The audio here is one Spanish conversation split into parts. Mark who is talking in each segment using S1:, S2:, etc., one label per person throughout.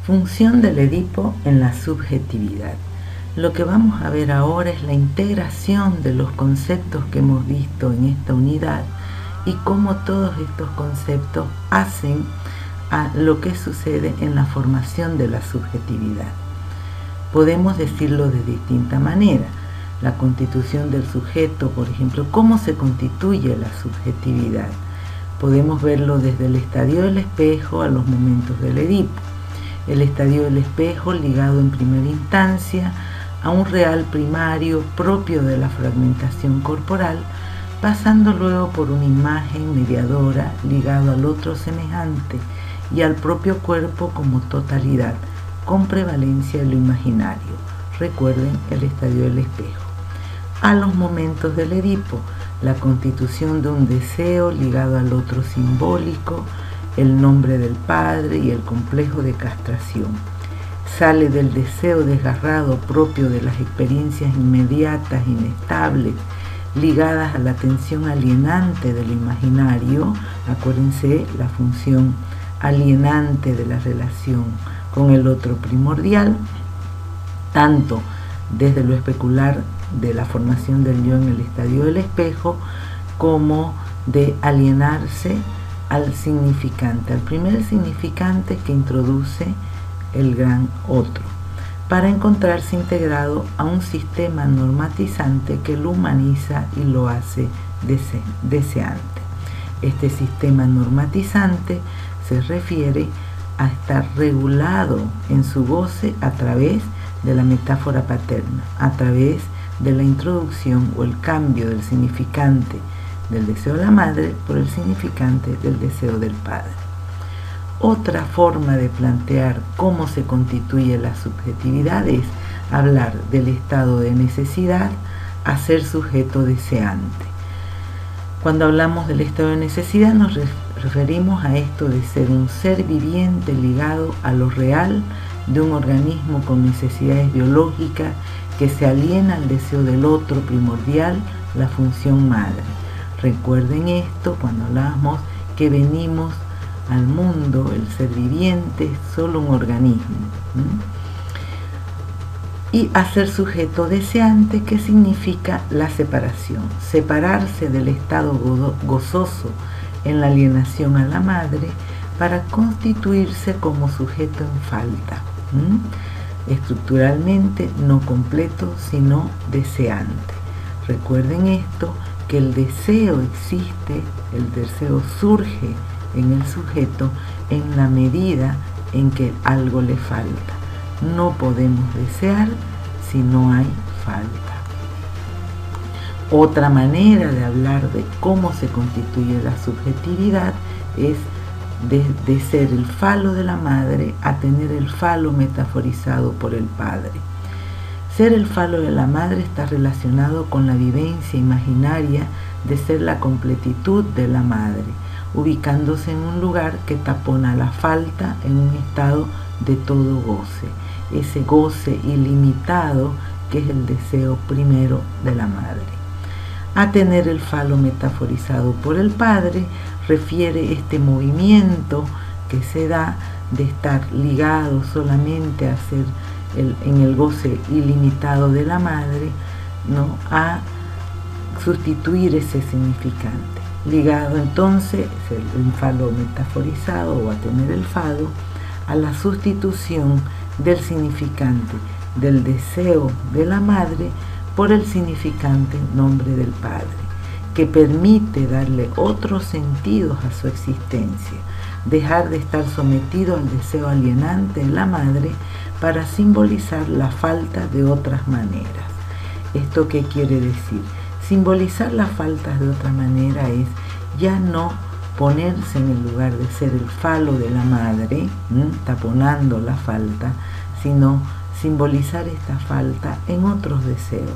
S1: Función del Edipo en la subjetividad. Lo que vamos a ver ahora es la integración de los conceptos que hemos visto en esta unidad y cómo todos estos conceptos hacen a lo que sucede en la formación de la subjetividad. Podemos decirlo de distinta manera. La constitución del sujeto, por ejemplo, ¿cómo se constituye la subjetividad? Podemos verlo desde el estadio del espejo a los momentos del Edipo. El estadio del espejo ligado en primera instancia a un real primario propio de la fragmentación corporal, pasando luego por una imagen mediadora ligado al otro semejante y al propio cuerpo como totalidad, con prevalencia de lo imaginario. Recuerden el estadio del espejo. A los momentos del Edipo, la constitución de un deseo ligado al otro simbólico, el nombre del padre y el complejo de castración. Sale del deseo desgarrado propio de las experiencias inmediatas, inestables, ligadas a la tensión alienante de lo imaginario. Acuérdense la función alienante de la relación con el otro primordial, tanto desde lo especular de la formación del yo en el estadio del espejo, como de alienarse al significante, al primer significante que introduce el gran otro, para encontrarse integrado a un sistema normatizante que lo humaniza y lo hace deseante. Este sistema normatizante se refiere a estar regulado en su goce a través de la metáfora paterna, a través de la introducción o el cambio del significante del deseo de la madre por el significante del deseo del padre. Otra forma de plantear cómo se constituye la subjetividad es hablar del estado de necesidad a ser sujeto deseante. Cuando hablamos del estado de necesidad nos referimos a esto de ser un ser viviente ligado a lo real de un organismo con necesidades biológicas que se aliena al deseo del otro primordial, la función madre. Recuerden esto cuando hablamos que venimos al mundo, el ser viviente es solo un organismo. Y a ser sujeto deseante, que significa la separación, separarse del estado gozoso en la alienación a la madre para constituirse como sujeto en falta, estructuralmente no completo sino deseante. Recuerden esto, que el deseo existe, el deseo surge en el sujeto en la medida en que algo le falta. No podemos desear si no hay falta. Otra manera de hablar de cómo se constituye la subjetividad es de ser el falo de la madre a tener el falo metaforizado por el padre. Ser el falo de la madre está relacionado con la vivencia imaginaria de ser la completitud de la madre, ubicándose en un lugar que tapona la falta en un estado de todo goce, ese goce ilimitado que es el deseo primero de la madre. A tener el falo metaforizado por el padre refiere este movimiento que se da de estar ligado solamente a ser en el goce ilimitado de la madre, ¿no?, a sustituir ese significante. Ligado entonces el falo metaforizado o a tener el falo a la sustitución del significante del deseo de la madre por el significante nombre del padre, que permite darle otros sentidos a su existencia, dejar de estar sometido al deseo alienante de la madre para simbolizar la falta de otras maneras. ¿Esto qué quiere decir? Simbolizar las faltas de otra manera es ya no ponerse en el lugar de ser el falo de la madre, taponando la falta, sino simbolizar esta falta en otros deseos,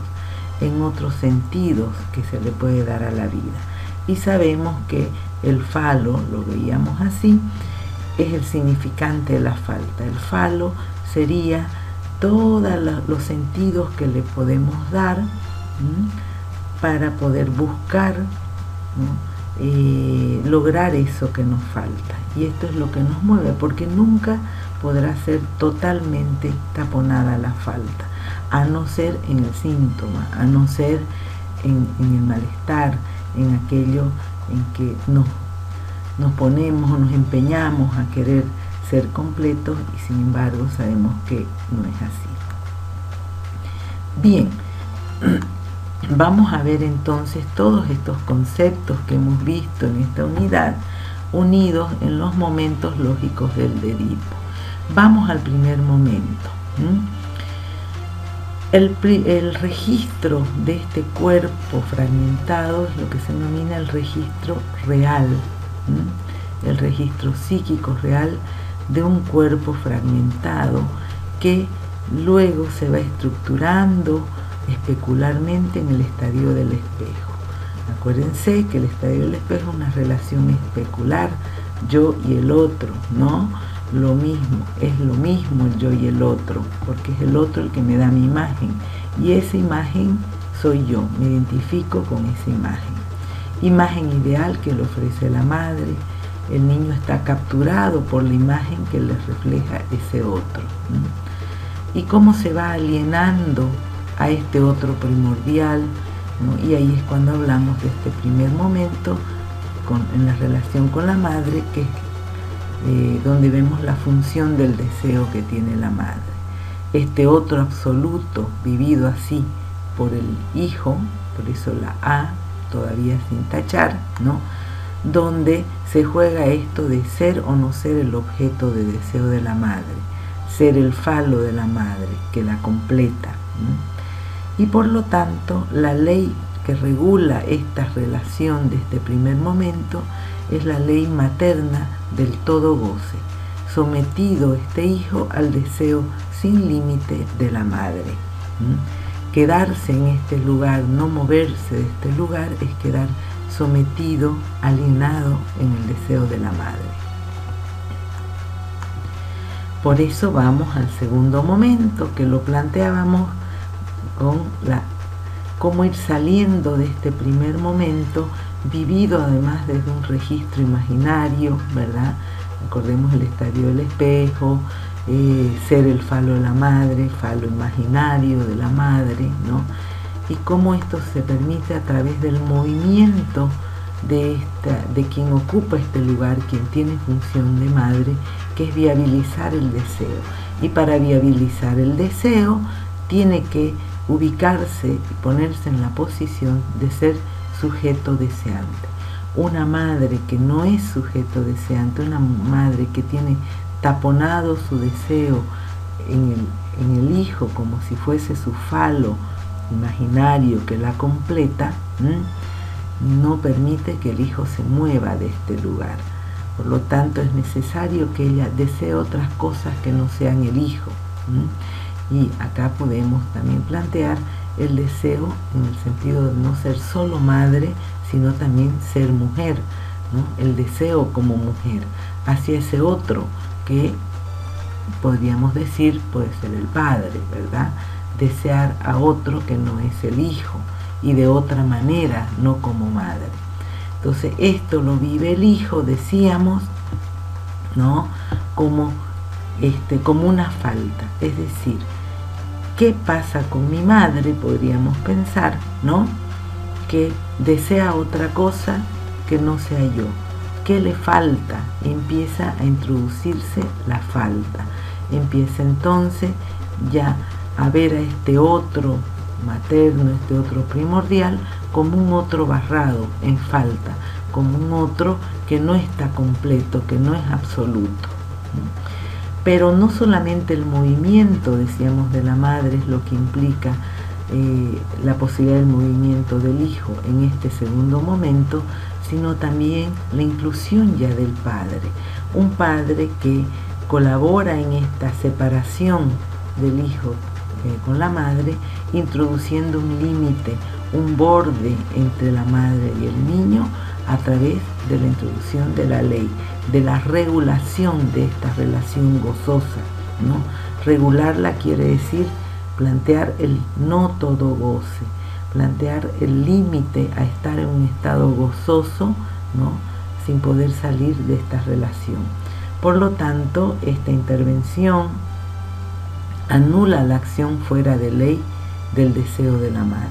S1: en otros sentidos que se le puede dar a la vida. Y sabemos que el falo, lo veíamos así, es el significante de la falta. El falo sería todos los sentidos que le podemos dar para poder buscar, lograr eso que nos falta. Y esto es lo que nos mueve, porque nunca podrá ser totalmente taponada la falta, a no ser en el síntoma, a no ser en el malestar, en aquello en que nos ponemos o nos empeñamos a querer ser completos y sin embargo sabemos que no es así. Bien, vamos a ver entonces todos estos conceptos que hemos visto en esta unidad unidos en los momentos lógicos del Edipo. Vamos al primer momento. El registro de este cuerpo fragmentado es lo que se denomina el registro real, el registro psíquico real de un cuerpo fragmentado que luego se va estructurando especularmente en el estadio del espejo. Acuérdense que el estadio del espejo es una relación especular, yo y el otro, ¿no? Lo mismo, es lo mismo el yo y el otro, porque es el otro el que me da mi imagen, y esa imagen soy yo, me identifico con esa imagen. Imagen ideal que le ofrece la madre, el niño está capturado por la imagen que le refleja ese otro. Y cómo se va alienando a este otro primordial, ¿no? Y ahí es cuando hablamos de este primer momento en la relación con la madre, que es donde vemos la función del deseo que tiene la madre. Este otro absoluto vivido así por el hijo, por eso la A todavía sin tachar, ¿no? Donde se juega esto de ser o no ser el objeto de deseo de la madre, ser el falo de la madre que la completa, ¿no? Y por lo tanto la ley que regula esta relación de este primer momento es la ley materna del todo goce, sometido este hijo al deseo sin límite de la madre. Quedarse en este lugar, no moverse de este lugar, es quedar sometido, alienado en el deseo de la madre. Por eso vamos al segundo momento, que lo planteábamos con cómo ir saliendo de este primer momento, vivido además desde un registro imaginario, ¿verdad? Recordemos el estadio del espejo, ser el falo de la madre, falo imaginario de la madre, ¿no? Y cómo esto se permite a través del movimiento de quien ocupa este lugar, quien tiene función de madre, que es viabilizar el deseo. Y para viabilizar el deseo tiene que ubicarse y ponerse en la posición de ser sujeto deseante. Una madre que no es sujeto deseante, una madre que tiene taponado su deseo en el hijo como si fuese su falo imaginario que la completa, no permite que el hijo se mueva de este lugar. Por lo tanto, es necesario que ella desee otras cosas que no sean el hijo. Y acá podemos también plantear el deseo en el sentido de no ser solo madre, sino también ser mujer, ¿no? El deseo como mujer hacia ese otro que podríamos decir puede ser el padre, ¿verdad? Desear a otro que no es el hijo y de otra manera, no como madre. Entonces esto lo vive el hijo, decíamos, ¿no? Como una falta, es decir, ¿qué pasa con mi madre? Podríamos pensar, ¿no? Que desea otra cosa que no sea yo. ¿Qué le falta? Empieza a introducirse la falta. Empieza entonces ya a ver a este otro materno, este otro primordial, como un otro barrado en falta, como un otro que no está completo, que no es absoluto. Pero no solamente el movimiento, decíamos, de la madre es lo que implica la posibilidad del movimiento del hijo en este segundo momento, sino también la inclusión ya del padre. Un padre que colabora en esta separación del hijo con la madre, introduciendo un límite, un borde entre la madre y el niño a través de la introducción de la ley, de la regulación de esta relación gozosa, ¿no? Regularla quiere decir plantear el no todo goce, plantear el límite a estar en un estado gozoso, ¿no? Sin poder salir de esta relación. Por lo tanto, esta intervención anula la acción fuera de ley del deseo de la madre.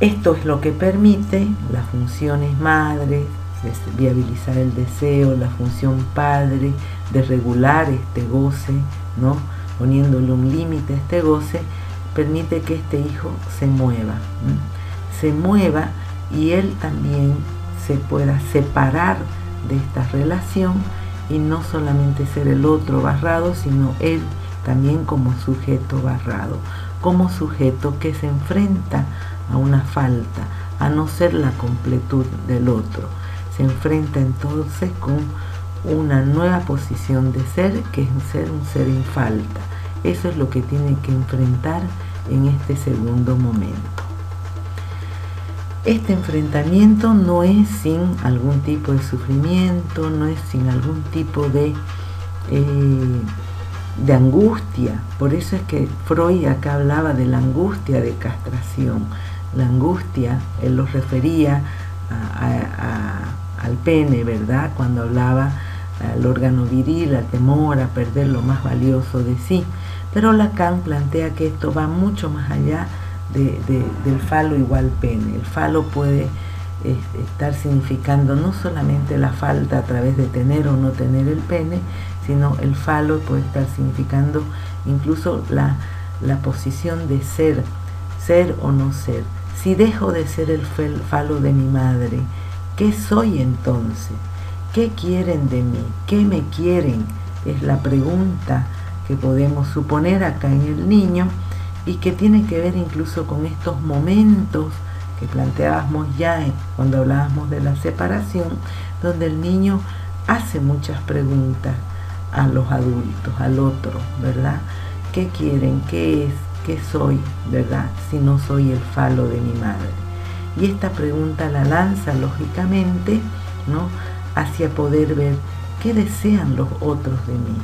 S1: Esto es lo que permite las funciones madre, viabilizar el deseo, la función padre, de regular este goce, ¿no? Poniéndole un límite a este goce, permite que este hijo se mueva, y él también se pueda separar de esta relación y no solamente ser el otro barrado, sino él también como sujeto barrado, como sujeto que se enfrenta a una falta, a no ser la completud del otro. Se enfrenta entonces con una nueva posición de ser, que es ser un ser en falta. Eso es lo que tiene que enfrentar en este segundo momento. Este enfrentamiento no es sin algún tipo de sufrimiento, no es sin algún tipo de angustia. Por eso es que Freud acá hablaba de la angustia de castración. La angustia, él lo refería al pene, ¿verdad? Cuando hablaba al órgano viril, al temor a perder lo más valioso de sí. Pero Lacan plantea que esto va mucho más allá del falo igual pene. El falo puede estar significando no solamente la falta a través de tener o no tener el pene, sino el falo puede estar significando incluso la posición de ser o no ser. Si dejo de ser el falo de mi madre, ¿qué soy entonces? ¿Qué quieren de mí? ¿Qué me quieren? Es la pregunta que podemos suponer acá en el niño, y que tiene que ver incluso con estos momentos que planteábamos ya cuando hablábamos de la separación, donde el niño hace muchas preguntas a los adultos, al otro, ¿verdad? ¿Qué quieren? ¿Qué es? ¿Qué soy? ¿Verdad? Si no soy el falo de mi madre. Y esta pregunta la lanza lógicamente, ¿no?, hacia poder ver qué desean los otros de mí,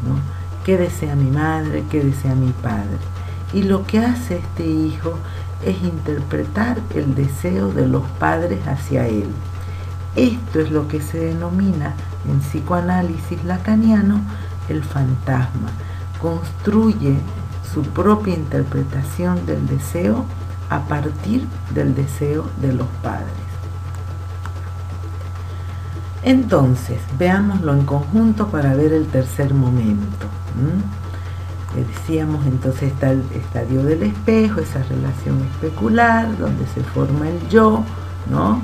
S1: ¿no? ¿Qué desea mi madre? ¿Qué desea mi padre? Y lo que hace este hijo es interpretar el deseo de los padres hacia él. Esto es lo que se denomina en psicoanálisis lacaniano el fantasma. Construye su propia interpretación del deseo a partir del deseo de los padres. Entonces, veámoslo en conjunto para ver el tercer momento. Decíamos, entonces está el estadio del espejo, esa relación especular, donde se forma el yo, ¿no?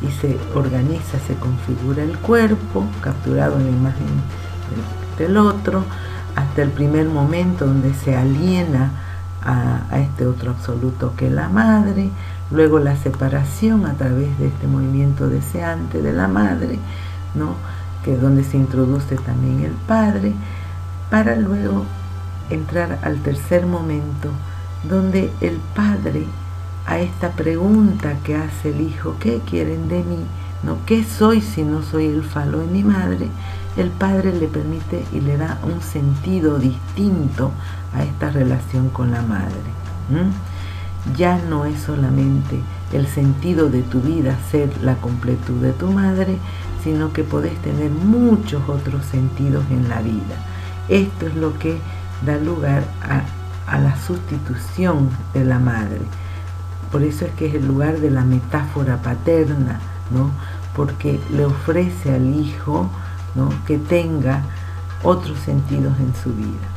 S1: Y se organiza, se configura el cuerpo, capturado en la imagen del otro, hasta el primer momento donde se aliena a este otro absoluto que es la madre, luego la separación a través de este movimiento deseante de la madre, ¿no?, que es donde se introduce también el padre, para luego entrar al tercer momento, donde el padre, a esta pregunta que hace el hijo, ¿qué quieren de mí? ¿No? ¿Qué soy si no soy el falo de mi madre? El padre le permite y le da un sentido distinto a esta relación con la madre. Ya no es solamente el sentido de tu vida ser la completud de tu madre, sino que podés tener muchos otros sentidos en la vida. Esto es lo que da lugar a la sustitución de la madre. Por eso es que es el lugar de la metáfora paterna, ¿no?, porque le ofrece al hijo, ¿no?, que tenga otros sentidos en su vida.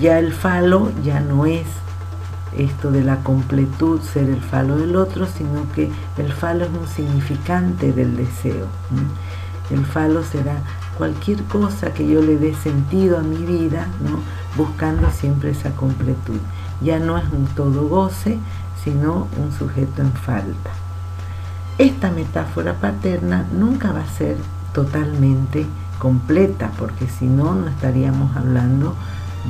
S1: Ya el falo ya no es esto de la completud, ser el falo del otro, sino que el falo es un significante del deseo. El falo será cualquier cosa que yo le dé sentido a mi vida, ¿no?, buscando siempre esa completud. Ya no es un todo goce, sino un sujeto en falta. Esta metáfora paterna nunca va a ser totalmente completa, porque si no, no estaríamos hablando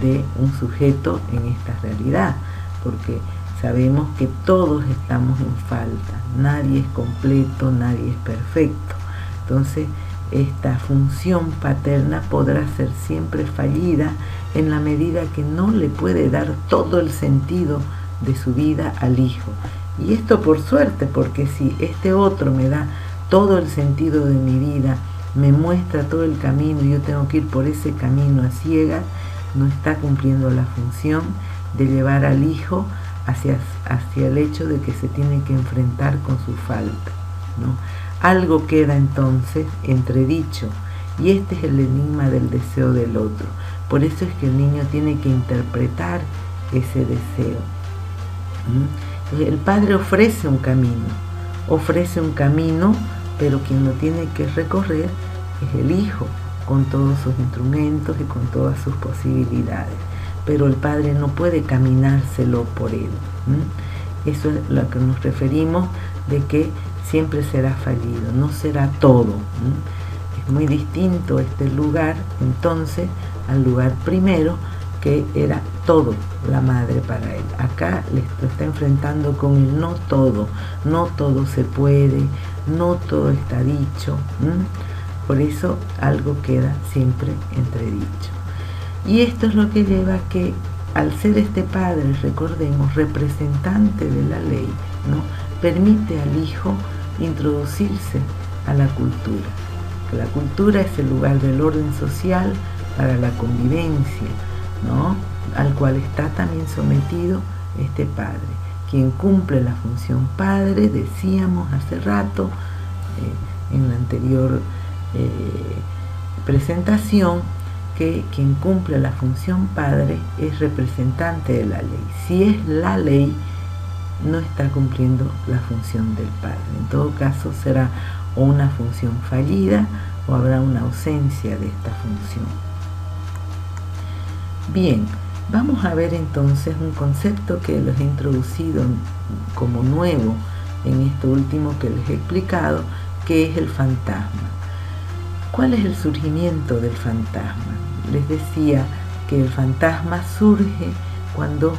S1: de un sujeto en esta realidad, porque sabemos que todos estamos en falta, nadie es completo, nadie es perfecto. Entonces, esta función paterna podrá ser siempre fallida en la medida que no le puede dar todo el sentido de su vida al hijo. Y esto por suerte, porque si este otro me da todo el sentido de mi vida, me muestra todo el camino y yo tengo que ir por ese camino a ciegas, no está cumpliendo la función de llevar al hijo hacia el hecho de que se tiene que enfrentar con su falta, ¿no? Algo queda entonces entredicho, y este es el enigma del deseo del otro. Por eso es que el niño tiene que interpretar ese deseo. El padre ofrece un camino, pero quien lo tiene que recorrer es el hijo, con todos sus instrumentos y con todas sus posibilidades. Pero el padre no puede caminárselo por él. Eso es lo que nos referimos de que siempre será fallido, no será todo. Es muy distinto este lugar, entonces, al lugar primero, que era todo la madre para él. Acá lo está enfrentando con el no todo se puede, no todo está dicho. Por eso algo queda siempre entredicho. Y esto es lo que lleva a que, al ser este padre, recordemos, representante de la ley, ¿no?, permite al hijo introducirse a la cultura. La cultura es el lugar del orden social para la convivencia, ¿no?, al cual está también sometido este padre, quien cumple la función padre. Decíamos hace rato, en la anterior presentación, que quien cumple la función padre es representante de la ley. Si es la ley, no está cumpliendo la función del padre. En todo caso, será o una función fallida o habrá una ausencia de esta función. Bien, vamos a ver entonces un concepto que los he introducido como nuevo en esto último que les he explicado, que es el fantasma. ¿Cuál es el surgimiento del fantasma? Les decía que el fantasma surge cuando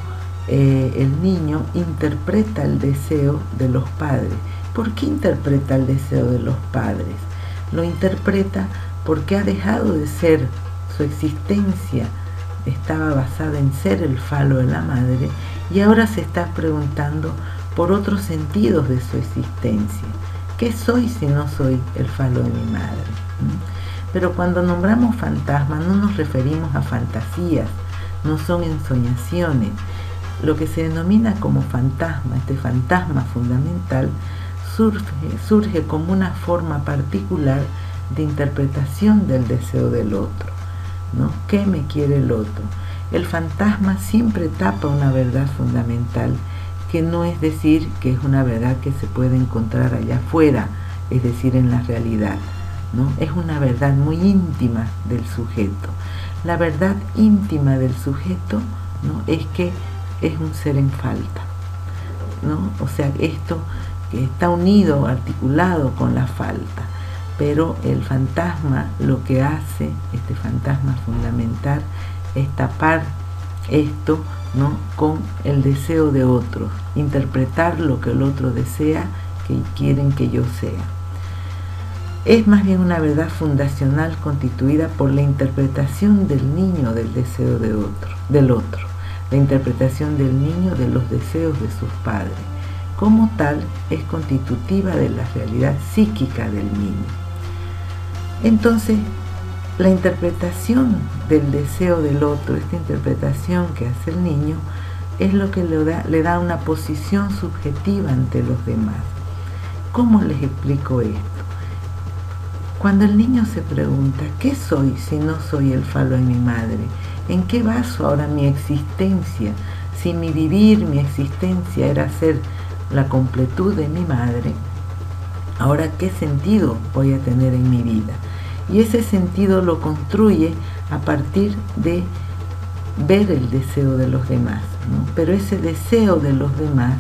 S1: el niño interpreta el deseo de los padres. ¿Por qué interpreta el deseo de los padres? Lo interpreta porque ha dejado de ser, su existencia estaba basada en ser el falo de la madre, y ahora se está preguntando por otros sentidos de su existencia. ¿Qué soy si no soy el falo de mi madre? Pero cuando nombramos fantasma no nos referimos a fantasías, no son ensoñaciones. Lo que se denomina como fantasma, este fantasma fundamental, surge como una forma particular de interpretación del deseo del otro, ¿no? ¿Qué me quiere el otro? El fantasma siempre tapa una verdad fundamental, que no es decir que es una verdad que se puede encontrar allá afuera, es decir, en la realidad, ¿no? Es una verdad muy íntima del sujeto. La verdad íntima del sujeto, ¿no?, es que es un ser en falta, ¿no? O sea, esto que está unido, articulado con la falta. Pero el fantasma lo que hace, este fantasma fundamental, es tapar esto, ¿no?, con el deseo de otros, interpretar lo que el otro desea, que quieren que yo sea. Es más bien una verdad fundacional constituida por la interpretación del niño del deseo del otro, la interpretación del niño de los deseos de sus padres. Como tal, es constitutiva de la realidad psíquica del niño. Entonces, la interpretación del deseo del otro, esta interpretación que hace el niño, es lo que le da una posición subjetiva ante los demás. ¿Cómo les explico esto? Cuando el niño se pregunta, ¿qué soy si no soy el falo de mi madre? ¿En qué baso ahora mi existencia? Si mi vivir, mi existencia era ser la completud de mi madre, ahora ¿qué sentido voy a tener en mi vida? Y ese sentido lo construye a partir de ver el deseo de los demás, ¿no? Pero ese deseo de los demás,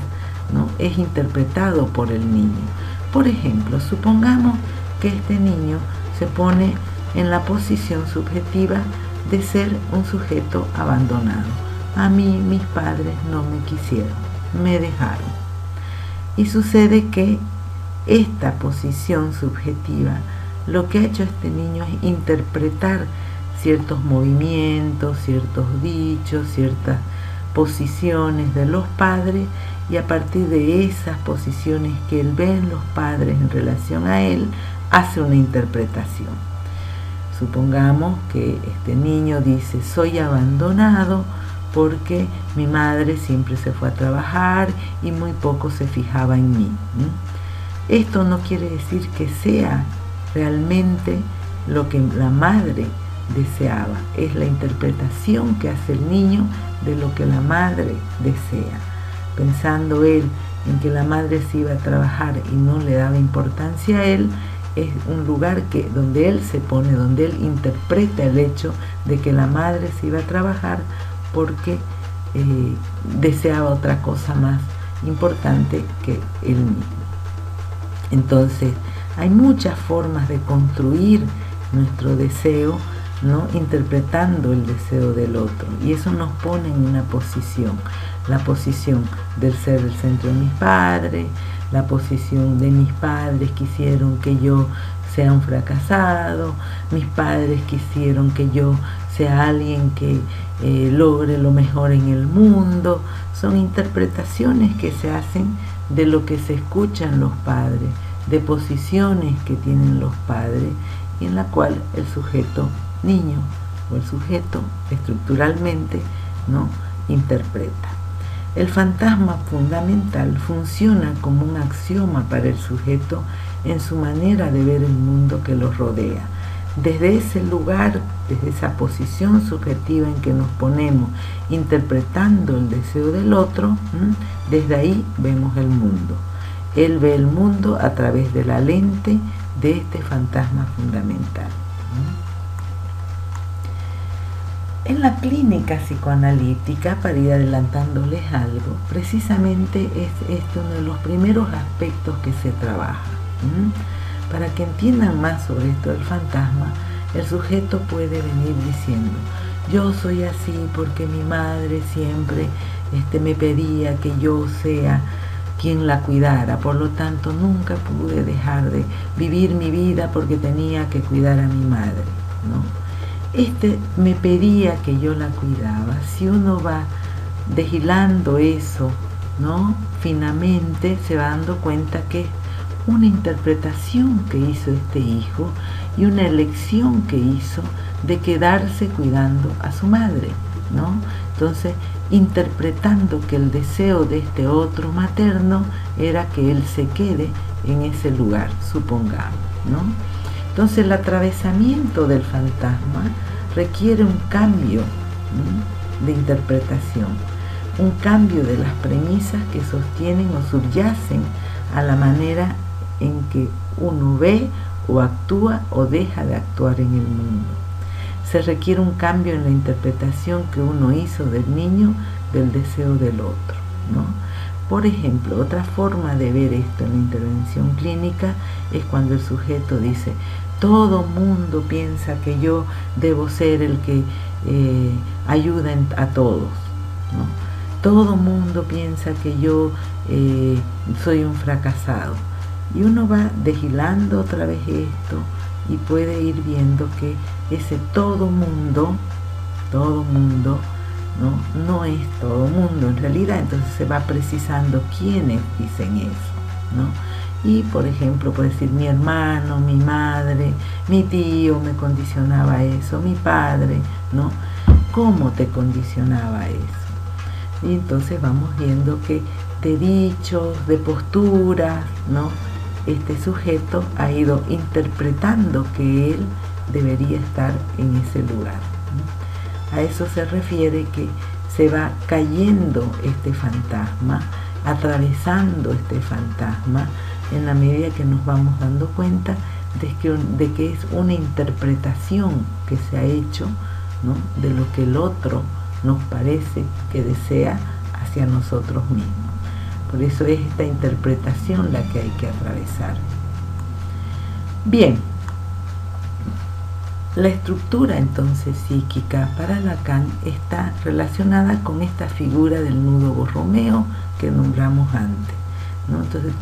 S1: ¿no?, es interpretado por el niño. Por ejemplo, supongamos que este niño se pone en la posición subjetiva de ser un sujeto abandonado. A mí mis padres no me quisieron, me dejaron. Y sucede que esta posición subjetiva, lo que ha hecho este niño es interpretar ciertos movimientos, ciertos dichos, ciertas posiciones de los padres, y a partir de esas posiciones que él ve en los padres en relación a él, hace una interpretación. Supongamos que este niño dice: soy abandonado porque mi madre siempre se fue a trabajar y muy poco se fijaba en mí. Esto no quiere decir que sea realmente lo que la madre deseaba, es la interpretación que hace el niño de lo que la madre desea. Pensando él en que la madre se iba a trabajar y no le daba importancia a él, es un lugar donde él se pone, donde él interpreta el hecho de que la madre se iba a trabajar porque deseaba otra cosa más importante que él mismo. Entonces, hay muchas formas de construir nuestro deseo, ¿no? Interpretando el deseo del otro, y eso nos pone en una posición, la posición del ser el centro de mis padres, la posición de mis padres quisieron que yo sea un fracasado, mis padres quisieron que yo sea alguien que logre lo mejor en el mundo. Son interpretaciones que se hacen de lo que se escuchan los padres, de posiciones que tienen los padres, y en la cual el sujeto niño o el sujeto estructuralmente no interpreta. El fantasma fundamental funciona como un axioma para el sujeto en su manera de ver el mundo que lo rodea. Desde ese lugar, desde esa posición subjetiva en que nos ponemos interpretando el deseo del otro, desde ahí vemos el mundo. Él ve el mundo a través de la lente de este fantasma fundamental. En la clínica psicoanalítica, para ir adelantándoles algo, precisamente es este uno de los primeros aspectos que se trabaja. Para que entiendan más sobre esto del fantasma, el sujeto puede venir diciendo: yo soy así porque mi madre siempre me pedía que yo sea quien la cuidara, por lo tanto nunca pude dejar de vivir mi vida porque tenía que cuidar a mi madre, ¿no? Me pedía que yo la cuidaba. Si uno va deshilando eso, ¿no?, finamente se va dando cuenta que es una interpretación que hizo este hijo y una elección que hizo de quedarse cuidando a su madre, ¿no? Entonces, interpretando que el deseo de este otro materno era que él se quede en ese lugar, supongamos, ¿no? Entonces, el atravesamiento del fantasma requiere un cambio, ¿no?, de interpretación, un cambio de las premisas que sostienen o subyacen a la manera en que uno ve o actúa o deja de actuar en el mundo. Se requiere un cambio en la interpretación que uno hizo del niño del deseo del otro, ¿no? Por ejemplo, otra forma de ver esto en la intervención clínica es cuando el sujeto dice: todo mundo piensa que yo debo ser el que ayuda a todos, ¿no? Todo mundo piensa que yo soy un fracasado. Y uno va deshilando otra vez esto y puede ir viendo que ese todo mundo, no es todo mundo en realidad. Entonces se va precisando quiénes dicen eso, ¿no? Y por ejemplo puede decir: mi hermano, mi madre, mi tío me condicionaba eso, mi padre, ¿no? ¿Cómo te condicionaba eso? Y entonces vamos viendo que de dichos, de posturas, ¿no?, este sujeto ha ido interpretando que él debería estar en ese lugar, ¿no? A eso se refiere que se va cayendo este fantasma, atravesando este fantasma, en la medida que nos vamos dando cuenta de que es una interpretación que se ha hecho, ¿no?, de lo que el otro nos parece que desea hacia nosotros mismos. Por eso es esta interpretación la que hay que atravesar. Bien, la estructura entonces psíquica para Lacan está relacionada con esta figura del nudo borromeo que nombramos antes, ¿no? Entonces,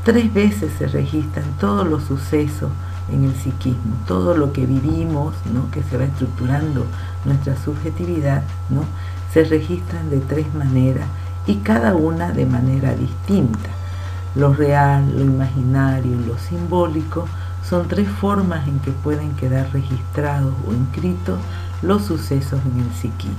S1: 3 veces se registran todos los sucesos en el psiquismo, todo lo que vivimos, ¿no?, que se va estructurando nuestra subjetividad, ¿no?, se registran de 3 maneras y cada una de manera distinta. Lo real, lo imaginario y lo simbólico son tres formas en que pueden quedar registrados o inscritos los sucesos en el psiquismo.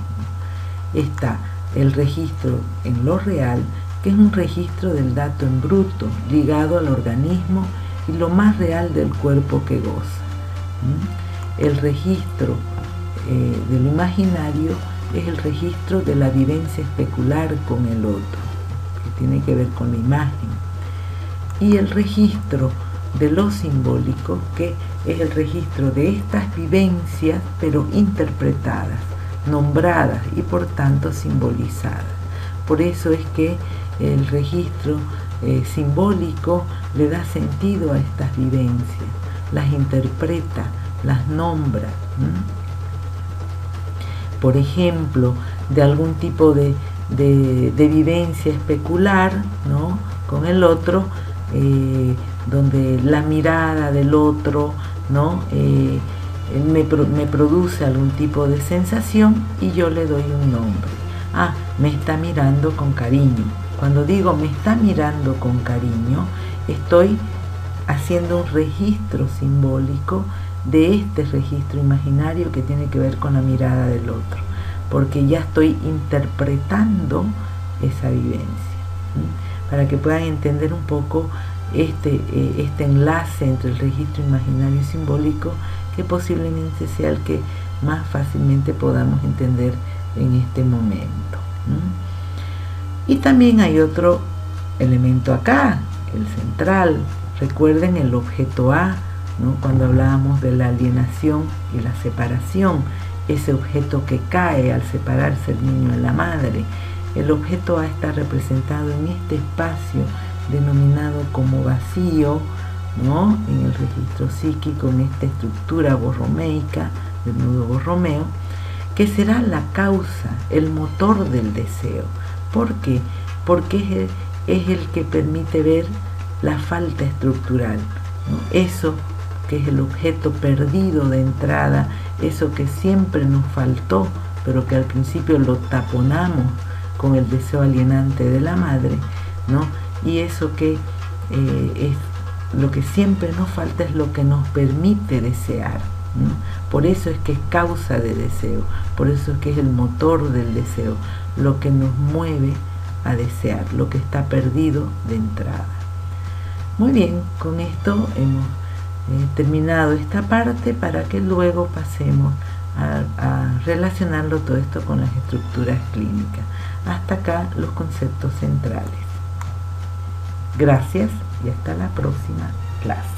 S1: Está el registro en lo real, que es un registro del dato en bruto, ligado al organismo y lo más real del cuerpo que goza. El registro de lo imaginario es el registro de la vivencia especular con el otro, que tiene que ver con la imagen. Y el registro de lo simbólico, que es el registro de estas vivencias, pero interpretadas, nombradas y por tanto simbolizadas. Por eso es que el registro simbólico le da sentido a estas vivencias, las interpreta, las nombra. Por ejemplo, de algún tipo de vivencia especular, ¿no?, con el otro, donde la mirada del otro, ¿no?, me produce algún tipo de sensación y yo le doy un nombre. Ah, me está mirando con cariño. Cuando digo me está mirando con cariño, estoy haciendo un registro simbólico de este registro imaginario que tiene que ver con la mirada del otro, porque ya estoy interpretando esa vivencia. Para que puedan entender un poco este enlace entre el registro imaginario y simbólico, que posiblemente sea el que más fácilmente podamos entender en este momento. Y también hay otro elemento acá, el central. Recuerden el objeto A, ¿no?, cuando hablábamos de la alienación y la separación, ese objeto que cae al separarse el niño de la madre. El objeto A está representado en este espacio denominado como vacío, ¿no?, en el registro psíquico, en esta estructura borromeica del nudo borromeo, que será la causa, el motor del deseo. ¿Por qué? Porque es el que permite ver la falta estructural, ¿no? Eso que es el objeto perdido de entrada, eso que siempre nos faltó, pero que al principio lo taponamos con el deseo alienante de la madre, ¿no? Y eso que es lo que siempre nos falta, es lo que nos permite desear, ¿no? Por eso es que es causa de deseo, por eso es que es el motor del deseo, lo que nos mueve a desear, lo que está perdido de entrada. Muy bien, con esto hemos terminado esta parte, para que luego pasemos a relacionarlo todo esto con las estructuras clínicas. Hasta acá los conceptos centrales. Gracias y hasta la próxima clase.